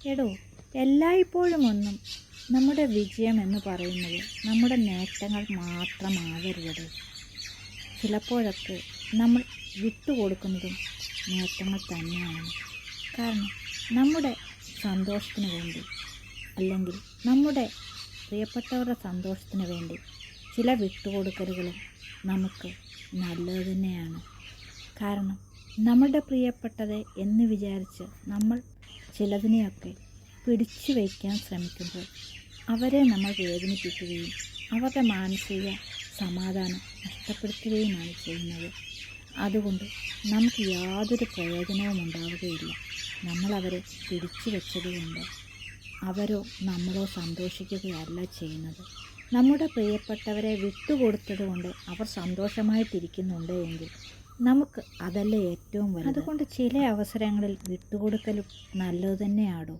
എടോ, എല്ലായ്പ്പോഴും ഒന്നും നമ്മുടെ വിജയം എന്ന് പറയുന്നത് നമ്മുടെ നേട്ടങ്ങൾ മാത്രമാകരുത്. ചിലപ്പോഴൊക്കെ നമ്മൾ വിട്ടുകൊടുക്കുന്നതും നേട്ടങ്ങൾ തന്നെയാണ്. കാരണം നമ്മുടെ സന്തോഷത്തിന് വേണ്ടി, അല്ലെങ്കിൽ നമ്മുടെ പ്രിയപ്പെട്ടവരുടെ സന്തോഷത്തിന് വേണ്ടി ചില വിട്ടുകൊടുക്കലുകളും നമുക്ക് നല്ലത് തന്നെയാണ്. കാരണം നമ്മുടെ പ്രിയപ്പെട്ടത് എന്ന് വിചാരിച്ച് നമ്മൾ ചിലതിനെയൊക്കെ പിടിച്ചു വയ്ക്കാൻ ശ്രമിക്കുമ്പോൾ അവരെ നമ്മൾ വേദനിപ്പിക്കുകയും അവരുടെ മാനസിക സമാധാനം നഷ്ടപ്പെടുത്തുകയുമാണ് ചെയ്യുന്നത്. അതുകൊണ്ട് നമുക്ക് യാതൊരു പ്രയോജനവും ഉണ്ടാവുകയില്ല. നമ്മളവരെ പിടിച്ചു വെച്ചതുകൊണ്ട് അവരോ നമ്മളോ സന്തോഷിക്കുകയല്ല ചെയ്യുന്നത്. നമ്മുടെ പ്രിയപ്പെട്ടവരെ വിട്ടുകൊടുത്തതുകൊണ്ട് അവർ സന്തോഷമായിട്ടിരിക്കുന്നുണ്ട് എങ്കിൽ നമുക്ക് അതല്ലേ ഏറ്റവും വലുത്. അതുകൊണ്ട് ചില അവസരങ്ങളിൽ വിട്ടുകൊടുക്കലും നല്ലത് തന്നെയാണോ.